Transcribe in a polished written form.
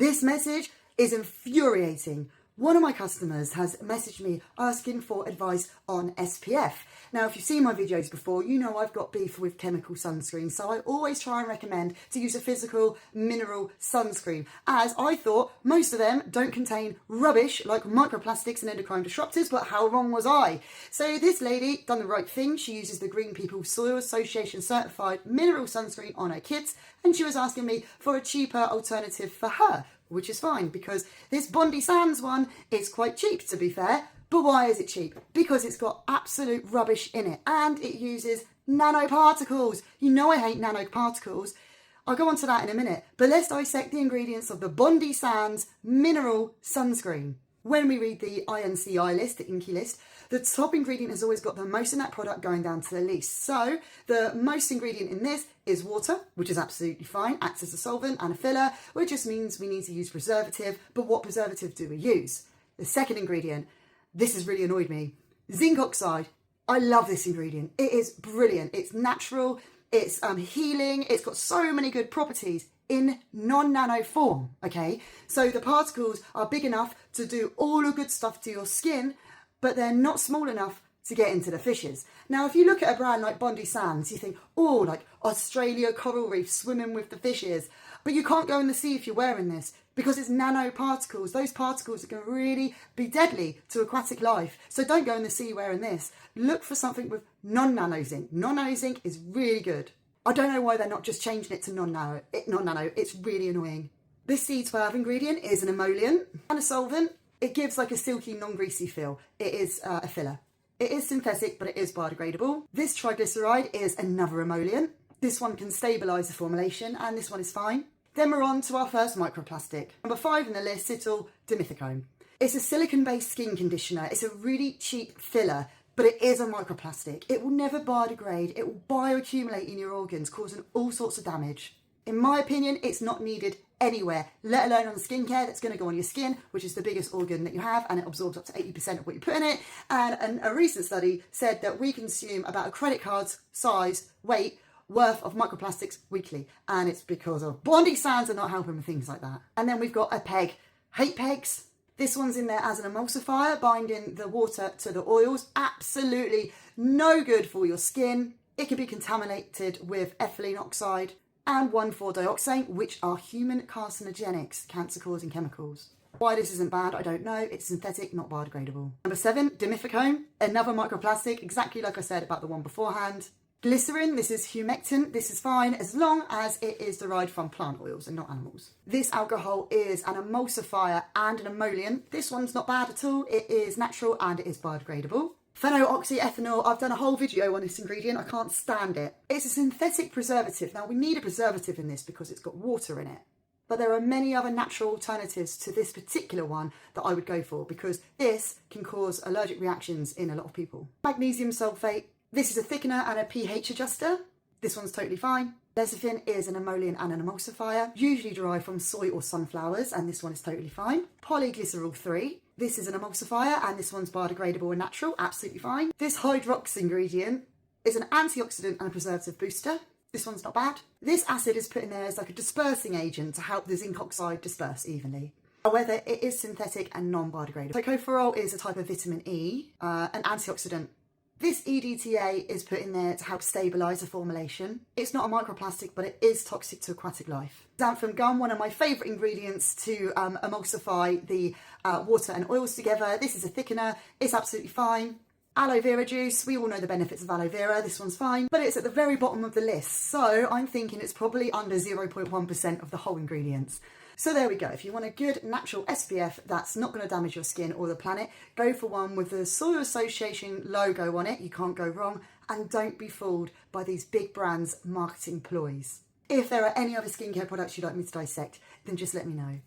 This message is infuriating. One of my customers has messaged me asking for advice on SPF. Now, if you've seen my videos before, you know I've got beef with chemical sunscreen, so I always try and recommend to use a physical mineral sunscreen, as I thought most of them don't contain rubbish like microplastics and endocrine disruptors, but how wrong was I? So this lady done the right thing. She uses the Green People Soil Association certified mineral sunscreen on her kits, and she was asking me for a cheaper alternative for her, which is fine because this Bondi Sands one is quite cheap, to be fair. But why is it cheap? Because it's got absolute rubbish in it and it uses nanoparticles. You know I hate nanoparticles. I'll go on to that in a minute, but let's dissect the ingredients of the Bondi Sands mineral sunscreen. When we read the INCI list, the INCI list, the top ingredient has always got the most in that product going down to the least. So the most ingredient in this is water, which is absolutely fine, acts as a solvent and a filler, which just means we need to use preservative. But what preservative do we use? The second ingredient, this has really annoyed me, zinc oxide. I love this ingredient. It is brilliant. It's natural, it's healing, it's got so many good properties in non-nano form, okay? So the particles are big enough to do all the good stuff to your skin, but they're not small enough to get into the fishes. Now, if you look at a brand like Bondi Sands, you think, oh, like Australia coral reef swimming with the fishes. But you can't go in the sea if you're wearing this because it's nanoparticles. Those particles are going to really be deadly to aquatic life. So don't go in the sea wearing this. Look for something with non-nano zinc. Non-nano zinc is really good. I don't know why they're not just changing it to non-nano. It's really annoying. This C12 ingredient is an emollient and a solvent. It gives like a silky, non-greasy feel. It is a filler. It is synthetic, but it is biodegradable. This triglyceride is another emollient. This one can stabilise the formulation, and this one is fine. Then we're on to our first microplastic. Number 5 in the list, Cetyl Dimethicone. It's a silicone-based skin conditioner. It's a really cheap filler, but it is a microplastic. It will never biodegrade. It will bioaccumulate in your organs, causing all sorts of damage. In my opinion, it's not needed anywhere, let alone on the skincare that's going to go on your skin, which is the biggest organ that you have, and it absorbs up to 80% of what you put in it. And a recent study said that we consume about a credit card's size, weight, worth of microplastics weekly, and it's because of Bondi Sands are not helping with things like that. And then we've got a PEG. Hate PEGs. This one's in there as an emulsifier, binding the water to the oils. Absolutely no good for your skin. It can be contaminated with ethylene oxide and 1,4-dioxane, which are human carcinogenics, cancer-causing chemicals. Why this isn't bad, I don't know. It's synthetic, not biodegradable. Number 7, dimethicone, another microplastic, exactly like I said about the one beforehand. Glycerin, this is humectant. This is fine as long as it is derived from plant oils and not animals. This alcohol is an emulsifier and an emollient. This one's not bad at all. It is natural and it is biodegradable. Phenoxyethanol, I've done a whole video on this ingredient. I can't stand it. It's a synthetic preservative. Now, we need a preservative in this because it's got water in it. But there are many other natural alternatives to this particular one that I would go for because this can cause allergic reactions in a lot of people. Magnesium sulfate. This is a thickener and a pH adjuster. This one's totally fine. Lecithin is an emollient and an emulsifier, usually derived from soy or sunflowers, and this one is totally fine. Polyglycerol 3. This is an emulsifier, and this one's biodegradable and natural, absolutely fine. This hydrox ingredient is an antioxidant and a preservative booster. This one's not bad. This acid is put in there as like a dispersing agent to help the zinc oxide disperse evenly. However, it is synthetic and non-biodegradable. Tocopherol is a type of vitamin E, an antioxidant. This EDTA is put in there to help stabilise the formulation. It's not a microplastic, but it is toxic to aquatic life. Xanthan gum, one of my favourite ingredients to emulsify the water and oils together. This is a thickener. It's absolutely fine. Aloe vera juice, we all know the benefits of aloe vera. This one's fine, but it's at the very bottom of the list. So I'm thinking it's probably under 0.1% of the whole ingredients. So there we go. If you want a good natural SPF that's not going to damage your skin or the planet, go for one with the Soil Association logo on it. You can't go wrong. And don't be fooled by these big brands' marketing ploys. If there are any other skincare products you'd like me to dissect, then just let me know.